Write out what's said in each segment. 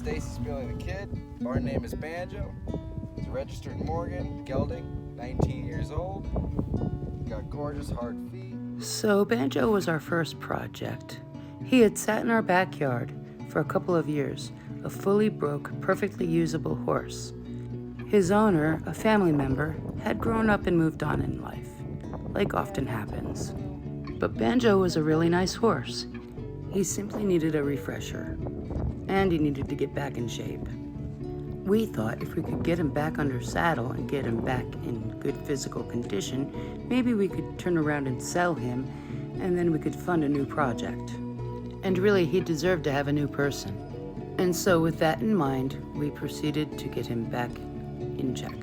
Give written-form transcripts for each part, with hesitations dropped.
Stacy's Billy the Kid. Barn name is Banjo. He's registered in Morgan, gelding, 19 years old. Got gorgeous hard feet. So Banjo was our first project. He had sat in our backyard for a couple of years, a fully broke, perfectly usable horse. His owner, a family member, had grown up and moved on in life, like often happens. But Banjo was a really nice horse. He simply needed a refresher, and he needed to get back in shape. We thought if we could get him back under saddle and get him back in good physical condition, maybe we could turn around and sell him, and then we could fund a new project. And really, he deserved to have a new person. And so with that in mind, we proceeded to get him back in check.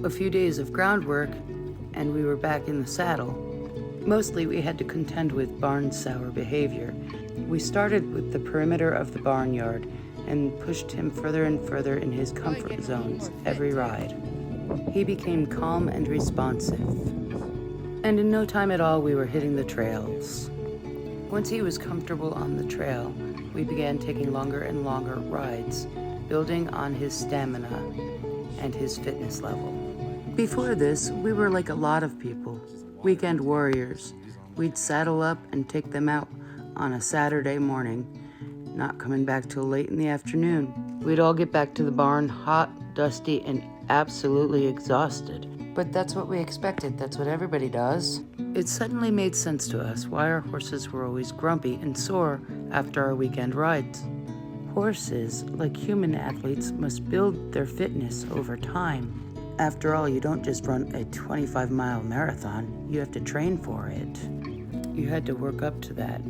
A few days of groundwork, and we were back in the saddle. Mostly we had to contend with barn sour behavior. We started with the perimeter of the barnyard and pushed him further and further in his comfort zones every ride. He became calm and responsive. And in no time at all, we were hitting the trails. Once he was comfortable on the trail, we began taking longer and longer rides, building on his stamina and his fitness level. Before this, we were like a lot of people, weekend warriors. We'd saddle up and take them out on a Saturday morning, not coming back till late in the afternoon. We'd all get back to the barn hot, dusty, and absolutely exhausted. But that's what we expected. That's what everybody does. It suddenly made sense to us why our horses were always grumpy and sore after our weekend rides. Horses, like human athletes, must build their fitness over time. After all, you don't just run a 25-mile marathon. You have to train for it. You had to work up to that.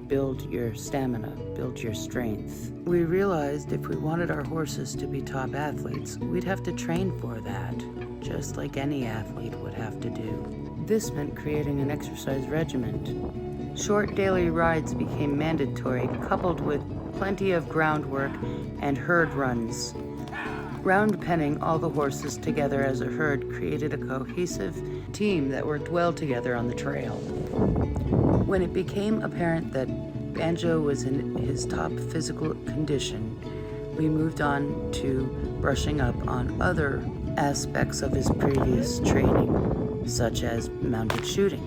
Build your stamina, build your strength. We realized if we wanted our horses to be top athletes, we'd have to train for that, just like any athlete would have to do. This meant creating an exercise regimen. Short daily rides became mandatory, coupled with plenty of groundwork and herd runs. Round penning all the horses together as a herd created a cohesive team that worked well together on the trail. When it became apparent that Banjo was in his top physical condition, we moved on to brushing up on other aspects of his previous training, such as mounted shooting.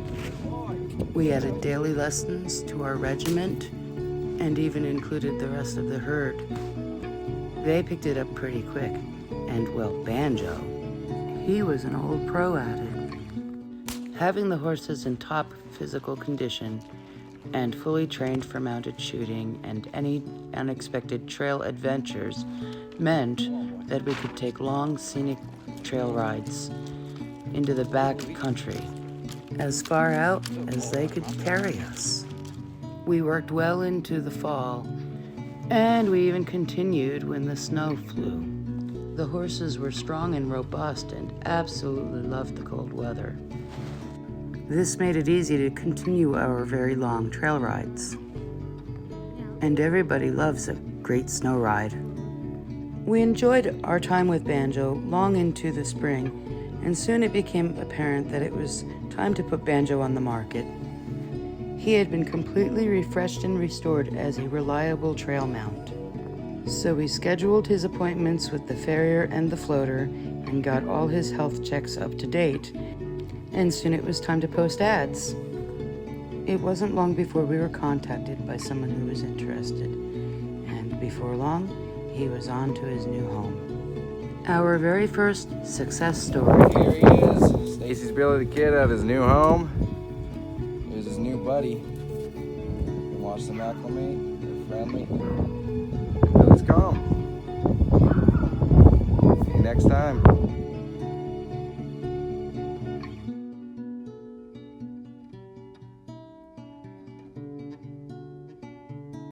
We added daily lessons to our regiment and even included the rest of the herd. They picked it up pretty quick, and well, Banjo, he was an old pro at it. Having the horses in top physical condition and fully trained for mounted shooting and any unexpected trail adventures meant that we could take long scenic trail rides into the back country, as far out as they could carry us. We worked well into the fall, and we even continued when the snow flew. The horses were strong and robust and absolutely loved the cold weather. This made it easy to continue our very long trail rides. And everybody loves a great snow ride. We enjoyed our time with Banjo long into the spring, and soon it became apparent that it was time to put Banjo on the market. He had been completely refreshed and restored as a reliable trail mount. So we scheduled his appointments with the farrier and the floater and got all his health checks up to date, and soon it was time to post ads. It wasn't long before we were contacted by someone who was interested, and before long, he was on to his new home. Our very first success story. Here he is, Stacy's Billy the Kid at his new home. Here's his new buddy. You can watch them acclimate, they're friendly.